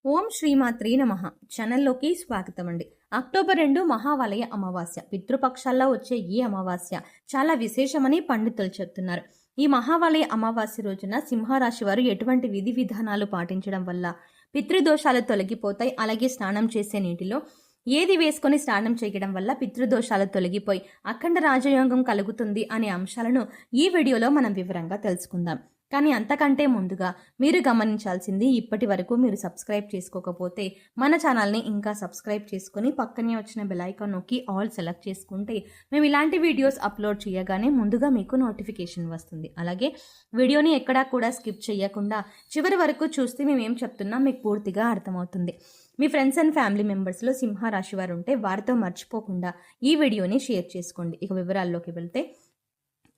ఓం శ్రీమాత్రే నమః. ఛానల్లోకి స్వాగతం అండి. అక్టోబర్ 2 మహావలయ అమావాస్య. పితృపక్షాల్లో వచ్చే ఈ అమావాస్య చాలా విశేషమని పండితులు చెప్తున్నారు. ఈ మహావలయ అమావాస్య రోజున సింహరాశి వారు ఎటువంటి విధి విధానాలు పాటించడం వల్ల పితృదోషాలు తొలగిపోతాయి. అలాగే స్నానం చేసే నీటిలో ఏది వేసుకొని స్నానం చేయడం వల్ల పితృదోషాలు తొలగిపోయి అఖండ రాజయోగం కలుగుతుంది అనే అంశాలను ఈ వీడియోలో మనం వివరంగా తెలుసుకుందాం. కానీ అంతకంటే ముందుగా మీరు గమనించాల్సింది, ఇప్పటి వరకు మీరు సబ్స్క్రైబ్ చేసుకోకపోతే మన ఛానల్ని ఇంకా సబ్స్క్రైబ్ చేసుకుని పక్కనే వచ్చిన బెల్ ఐకాన్ నొక్కి ఆల్ సెలెక్ట్ చేసుకుంటే మేము ఇలాంటి వీడియోస్ అప్లోడ్ చేయగానే ముందుగా మీకు నోటిఫికేషన్ వస్తుంది. అలాగే వీడియోని ఎక్కడా కూడా స్కిప్ చేయకుండా చివరి వరకు చూస్తే మేము ఏం చెప్తున్నా మీకు పూర్తిగా అర్థమవుతుంది. మీ ఫ్రెండ్స్ అండ్ ఫ్యామిలీ మెంబర్స్లో సింహరాశి వారు ఉంటే వారితో మర్చిపోకుండా ఈ వీడియోని షేర్ చేసుకోండి. ఇక వివరాల్లోకి వెళ్తే,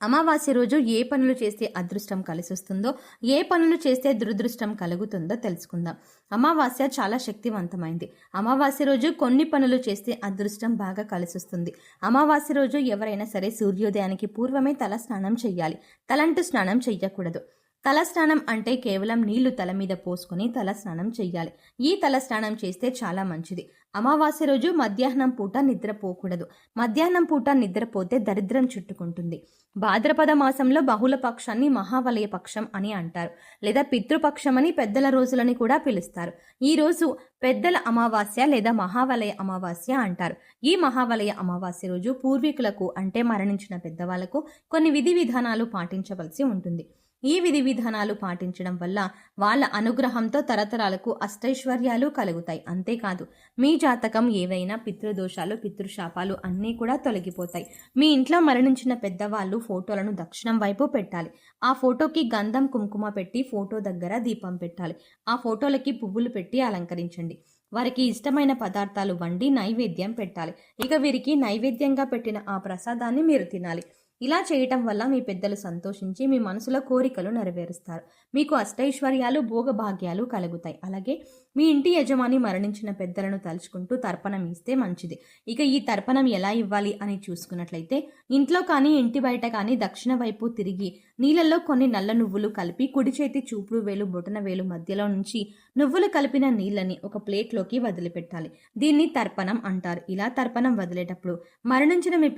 అమావాస్య రోజు ఏ పనులు చేస్తే అదృష్టం కలిసి వస్తుందో, ఏ పనులు చేస్తే దురదృష్టం కలుగుతుందో తెలుసుకుందాం. అమావాస్య చాలా శక్తివంతమైంది. అమావాస్య రోజు కొన్ని పనులు చేస్తే అదృష్టం బాగా కలిసి వస్తుంది. అమావాస్య రోజు ఎవరైనా సరే సూర్యోదయానికి పూర్వమే తల స్నానం చెయ్యాలి. తలంటు స్నానం చెయ్యకూడదు. తల స్నానం అంటే కేవలం నీళ్లు తల మీద పోసుకొని తల స్నానం చెయ్యాలి. ఈ తల స్నానం చేస్తే చాలా మంచిది. అమావాస్య రోజు మధ్యాహ్నం పూట నిద్రపోకూడదు. మధ్యాహ్నం పూట నిద్రపోతే దరిద్రం చుట్టుకుంటుంది. భాద్రపద మాసంలో బహుళ పక్షాన్ని మహావలయ పక్షం అని అంటారు, లేదా పితృపక్షం అని పెద్దల రోజులని కూడా పిలుస్తారు. ఈ రోజు పెద్దల అమావాస్య లేదా మహావలయ అమావాస్య అంటారు. ఈ మహావలయ అమావాస్య రోజు పూర్వీకులకు అంటే మరణించిన పెద్దవాళ్లకు కొన్ని విధి విధానాలు పాటించవలసి ఉంటుంది. ఈ విధి విధానాలు పాటించడం వల్ల వాళ్ళ అనుగ్రహంతో తరతరాలకు అష్టైశ్వర్యాలు కలుగుతాయి. అంతేకాదు, మీ జాతకం ఏవైనా పితృదోషాలు, పితృశాపాలు అన్నీ కూడా తొలగిపోతాయి. మీ ఇంట్లో మరణించిన పెద్దవాళ్ళు ఫోటోలను దక్షిణం వైపు పెట్టాలి. ఆ ఫోటోకి గంధం కుంకుమ పెట్టి ఫోటో దగ్గర దీపం పెట్టాలి. ఆ ఫోటోలకి పువ్వులు పెట్టి అలంకరించండి. వారికి ఇష్టమైన పదార్థాలు వండి నైవేద్యం పెట్టాలి. ఇక వీరికి నైవేద్యంగా పెట్టిన ఆ ప్రసాదాన్ని మీరు తినాలి. ఇలా చేయటం వల్ల మీ పెద్దలు సంతోషించి మీ మనసులో కోరికలు నెరవేరుస్తారు. మీకు అష్టైశ్వర్యాలు, భోగభాగ్యాలు కలుగుతాయి. అలాగే మీ ఇంటి యజమాని మరణించిన పెద్దలను తలుచుకుంటూ తర్పణం ఇస్తే మంచిది. ఇక ఈ తర్పణం ఎలా ఇవ్వాలి అని చూసుకున్నట్లయితే, ఇంట్లో కానీ ఇంటి బయట కానీ దక్షిణ వైపు తిరిగి నీళ్ళల్లో కొన్ని నల్ల నువ్వులు కలిపి కుడి చేతి చూపుడు వేలు బొటన వేలు మధ్యలో నుంచి నువ్వులు కలిపిన నీళ్ళని ఒక ప్లేట్లోకి వదిలిపెట్టాలి. దీన్ని తర్పణం అంటారు. ఇలా తర్పణం వదిలేటప్పుడు మరణించిన మీ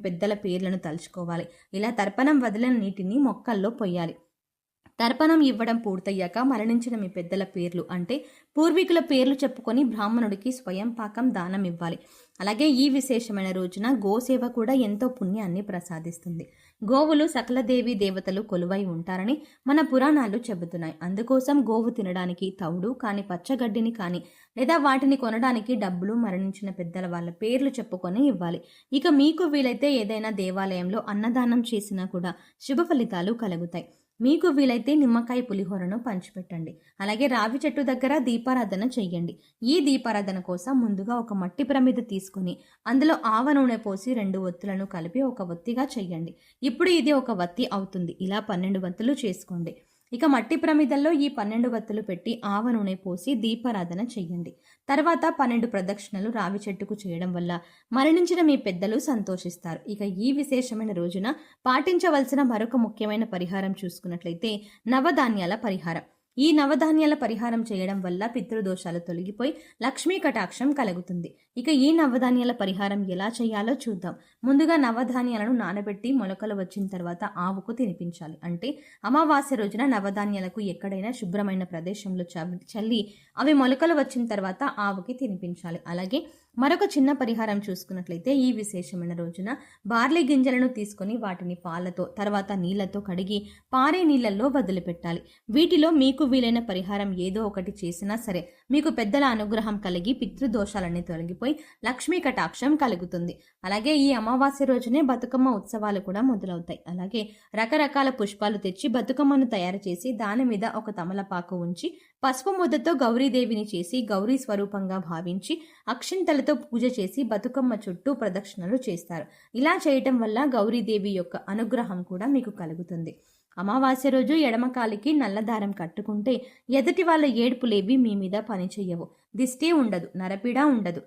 పెద్దల పేర్లను తలుచుకోవాలి. ఇలా తర్పణం వదిలిన నీటిని మొక్కల్లో పొయ్యాలి. తర్పణం ఇవ్వడం పూర్తయ్యాక మరణించిన మీ పెద్దల పేర్లు అంటే పూర్వీకుల పేర్లు చెప్పుకొని బ్రాహ్మణుడికి స్వయం పాకం దానం ఇవ్వాలి. అలాగే ఈ విశేషమైన రోజున గోసేవ కూడా ఎంతో పుణ్యాన్ని ప్రసాదిస్తుంది. గోవులు సకల దేవి దేవతలు కొలువై ఉంటారని మన పురాణాలు చెబుతున్నాయి. అందుకోసం గోవు తినడానికి తౌడు కానీ, పచ్చగడ్డిని కానీ, లేదా వాటిని కొనడానికి డబ్బులు మరణించిన పెద్దల వాళ్ళ పేర్లు చెప్పుకొని ఇవ్వాలి. ఇక మీకు వీలైతే ఏదైనా దేవాలయంలో అన్నదానం చేసినా కూడా శుభ ఫలితాలు కలుగుతాయి. మీకు వీలైతే నిమ్మకాయ పులిహోరను పంచిపెట్టండి. అలాగే రావి చెట్టు దగ్గర దీపారాధన చెయ్యండి. ఈ దీపారాధన కోసం ముందుగా ఒక మట్టి ప్రమిద తీసుకుని అందులో ఆవ నూనె పోసి 2 ఒత్తులను కలిపి ఒక ఒత్తిగా చెయ్యండి. ఇప్పుడు ఇది ఒక వత్తి అవుతుంది. ఇలా 12 వత్తులు చేసుకోండి. ఇక మట్టి ప్రమిదల్లో ఈ 12 వత్తులు పెట్టి ఆవ నూనె పోసి దీపారాధన చెయ్యండి. తర్వాత 12 ప్రదక్షిణలు రావి చెట్టుకు చేయడం వల్ల మరణించిన మీ పెద్దలు సంతోషిస్తారు. ఇక ఈ విశేషమైన రోజున పాటించవలసిన మరొక ముఖ్యమైన పరిహారం చూసుకున్నట్లయితే నవధాన్యాల పరిహారం. ఈ నవధాన్యాల పరిహారం చేయడం వల్ల పితృదోషాలు తొలగిపోయి లక్ష్మీ కటాక్షం కలుగుతుంది. ఇక ఈ నవధాన్యాల పరిహారం ఎలా చేయాలో చూద్దాం. ముందుగా నవధాన్యాలను నానబెట్టి మొలకలు వచ్చిన తర్వాత ఆవుకు తినిపించాలి. అంటే అమావాస్య రోజున నవధాన్యాలకు ఎక్కడైనా శుభ్రమైన ప్రదేశంలో చల్లి అవి మొలకలు వచ్చిన తర్వాత ఆవుకి తినిపించాలి. అలాగే మరొక చిన్న పరిహారం చూసుకున్నట్లయితే, ఈ విశేషమైన రోజున బార్లీ గింజలను తీసుకొని వాటిని పాలతో తర్వాత నీళ్లతో కడిగి పారే నీళ్లలో వదిలిపెట్టాలి. వీటిలో మీకు వీలైన పరిహారం ఏదో ఒకటి చేసినా సరే మీకు పెద్దల అనుగ్రహం కలిగి పితృదోషాలన్నీ తొలగిపోయి లక్ష్మీ కటాక్షం కలుగుతుంది. అలాగే ఈ అమావాస్య రోజునే బతుకమ్మ ఉత్సవాలు కూడా మొదలవుతాయి. అలాగే రకరకాల పుష్పాలు తెచ్చి బతుకమ్మను తయారు చేసి దాని మీద ఒక తమలపాకు ఉంచి పసుపు ముద్దతో గౌరీదేవిని చేసి గౌరీ స్వరూపంగా భావించి అక్షింతలతో పూజ చేసి బతుకమ్మ చుట్టూ ప్రదక్షిణలు చేస్తారు. ఇలా చేయటం వల్ల గౌరీదేవి యొక్క అనుగ్రహం కూడా మీకు కలుగుతుంది. అమావాస్య రోజు ఎడమకాలికి నల్లదారం కట్టుకుంటే ఎదుటి వాళ్ళ ఏడుపులేవి మీ మీద పనిచేయవు. దిష్టి ఉండదు, నరపీడ ఉండదు.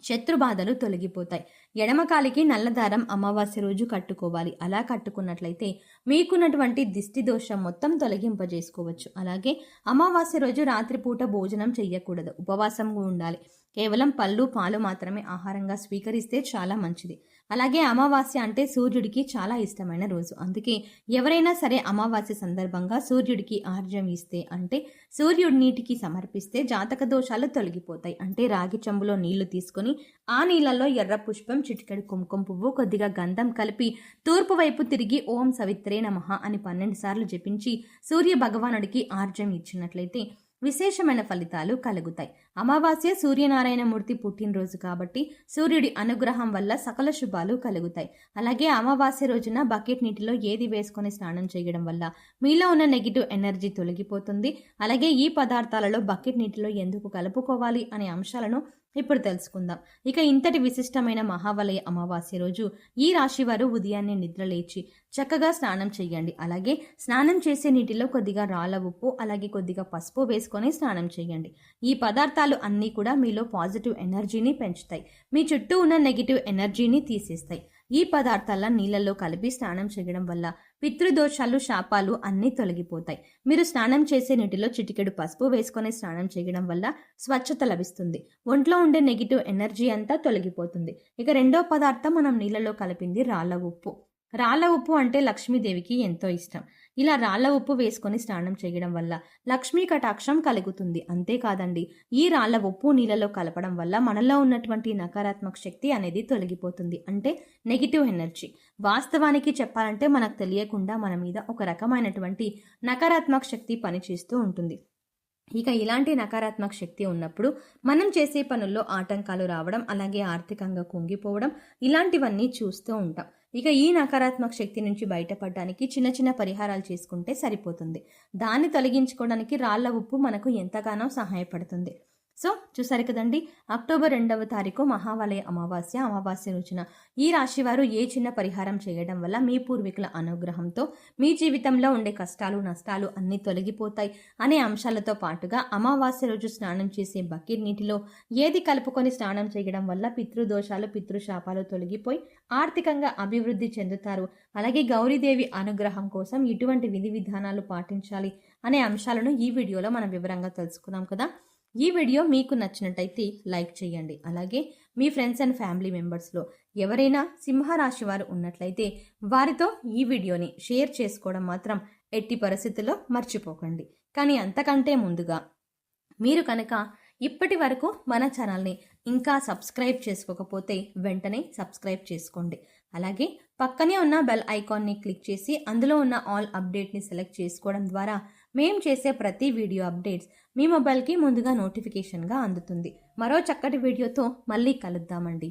శత్రుబాధలు తొలగిపోతాయి. ఎడమకాలికి నల్లదారం అమావాస్య రోజు కట్టుకోవాలి. అలా కట్టుకున్నట్లయితే మీకున్నటువంటి దిష్టి దోషం మొత్తం తొలగింపజేసుకోవచ్చు. అలాగే అమావాస్య రోజు రాత్రిపూట భోజనం చెయ్యకూడదు, ఉపవాసంగా ఉండాలి. కేవలం పళ్ళు పాలు మాత్రమే ఆహారంగా స్వీకరిస్తే చాలా మంచిది. అలాగే అమావాస్య అంటే సూర్యుడికి చాలా ఇష్టమైన రోజు. అందుకే ఎవరైనా సరే అమావాస్య సందర్భంగా సూర్యుడికి ఆర్జ్యం ఇస్తే, అంటే సూర్యుడి నీటికి సమర్పిస్తే జాతక దోషాలు తొలగిపోతాయి. అంటే రాగి చెంబులో నీళ్లు తీసుకొని ఆ నీళ్లలో ఎర్ర పుష్పం, చిటికెడు కుంకుమ పువ్వు, కొద్దిగా గంధం కలిపి తూర్పు వైపు తిరిగి ఓం సవిత్రే నమః అని 12 సార్లు జపించి సూర్య భగవానుడికి ఆర్జ్యం ఇచ్చినట్లయితే విశేషమైన ఫలితాలు కలుగుతాయి. అమావాస్య సూర్యనారాయణ మూర్తి పుట్టినరోజు కాబట్టి సూర్యుడి అనుగ్రహం వల్ల సకల శుభాలు కలుగుతాయి. అలాగే అమావాస్య రోజున బకెట్ నీటిలో ఏది వేసుకొని స్నానం చేయడం వల్ల మీలో ఉన్న నెగిటివ్ ఎనర్జీ తొలగిపోతుంది. అలాగే ఈ పదార్థాలలో బకెట్ నీటిలో ఎందుకు కలుపుకోవాలి అనే అంశాలను ఇప్పుడు తెలుసుకుందాం. ఇక ఇంతటి విశిష్టమైన మహావలయ అమావాస్య రోజు ఈ రాశి వారు ఉదయాన్నే నిద్రలేచి చక్కగా స్నానం చేయండి. అలాగే స్నానం చేసే నీటిలో కొద్దిగా రాళ్ళ ఉప్పు, అలాగే కొద్దిగా పసుపు వేసుకొని స్నానం చేయండి. ఈ పదార్థాలు అన్నీ కూడా మీలో పాజిటివ్ ఎనర్జీని పెంచుతాయి, మీ చుట్టూ ఉన్న నెగిటివ్ ఎనర్జీని తీసేస్తాయి. ఈ పదార్థాల నీళ్ళల్లో కలిపి స్నానం చేయడం వల్ల పితృదోషాలు, శాపాలు అన్నీ తొలగిపోతాయి. మీరు స్నానం చేసే నీటిలో చిటికెడు పసుపు వేసుకొని స్నానం చేయడం వల్ల స్వచ్ఛత లభిస్తుంది. ఒంట్లో ఉండే నెగిటివ్ ఎనర్జీ అంతా తొలగిపోతుంది. ఇక రెండో పదార్థం మనం నీళ్ళలో కలిపింది రాళ్ళ ఉప్పు. రాళ్ళ ఉప్పు అంటే లక్ష్మీదేవికి ఎంతో ఇష్టం. ఇలా రాళ్ళ ఉప్పు వేసుకొని స్నానం చేయడం వల్ల లక్ష్మీ కటాక్షం కలుగుతుంది. అంతేకాదండి, ఈ రాళ్ళ ఉప్పు నీళ్ళలో కలపడం వల్ల మనలో ఉన్నటువంటి నకారాత్మక శక్తి అనేది తొలగిపోతుంది. అంటే నెగిటివ్ ఎనర్జీ. వాస్తవానికి చెప్పాలంటే మనకు తెలియకుండా మన మీద ఒక రకమైనటువంటి నకారాత్మక శక్తి పనిచేస్తూ ఉంటుంది. ఇక ఇలాంటి నకారాత్మక శక్తి ఉన్నప్పుడు మనం చేసే పనుల్లో ఆటంకాలు రావడం, అలాగే ఆర్థికంగా కుంగిపోవడం, ఇలాంటివన్నీ చూస్తూ ఉంటాం. ఇక ఈ నకారాత్మక శక్తి నుంచి బయటపడడానికి చిన్న చిన్న పరిహారాలు చేసుకుంటే సరిపోతుంది. దాన్ని తొలగించుకోవడానికి రాళ్ళ ఉప్పు మనకు ఎంతగానో సహాయపడుతుంది. సో చూసారు కదండి, అక్టోబర్ 2వ తారీఖు మహావలయ అమావాస్య రోజున ఈ రాశి వారు ఏ చిన్న పరిహారం చేయడం వల్ల మీ పూర్వీకుల అనుగ్రహంతో మీ జీవితంలో ఉండే కష్టాలు, నష్టాలు అన్నీ తొలగిపోతాయి అనే అంశాలతో పాటుగా అమావాస్య రోజు స్నానం చేసే బకెట్ నీటిలో ఏది కలుపుకొని స్నానం చేయడం వల్ల పితృదోషాలు, పితృశాపాలు తొలగిపోయి ఆర్థికంగా అభివృద్ధి చెందుతారు. అలాగే గౌరీదేవి అనుగ్రహం కోసం ఎటువంటి విధి విధానాలు పాటించాలి అనే అంశాలను ఈ వీడియోలో మనం వివరంగా తెలుసుకున్నాం కదా. ఈ వీడియో మీకు నచ్చినట్టయితే లైక్ చేయండి. అలాగే మీ ఫ్రెండ్స్ అండ్ ఫ్యామిలీ మెంబర్స్లో ఎవరైనా సింహరాశి వారు ఉన్నట్లయితే వారితో ఈ వీడియోని షేర్ చేసుకోవడం మాత్రం ఎట్టి పరిస్థితుల్లో మర్చిపోకండి. కానీ అంతకంటే ముందుగా మీరు కనుక ఇప్పటి వరకు మన ఛానల్ని ఇంకా సబ్స్క్రైబ్ చేసుకోకపోతే వెంటనే సబ్స్క్రైబ్ చేసుకోండి. అలాగే పక్కనే ఉన్న బెల్ ఐకాన్ని క్లిక్ చేసి అందులో ఉన్న ఆల్ అప్డేట్ని సెలెక్ట్ చేసుకోవడం ద్వారా మేము చేసే ప్రతి వీడియో అప్డేట్స్ మీ మొబైల్కి ముందుగా నోటిఫికేషన్గా అందుతుంది. మరో చక్కటి వీడియోతో మళ్ళీ కలుద్దామండి.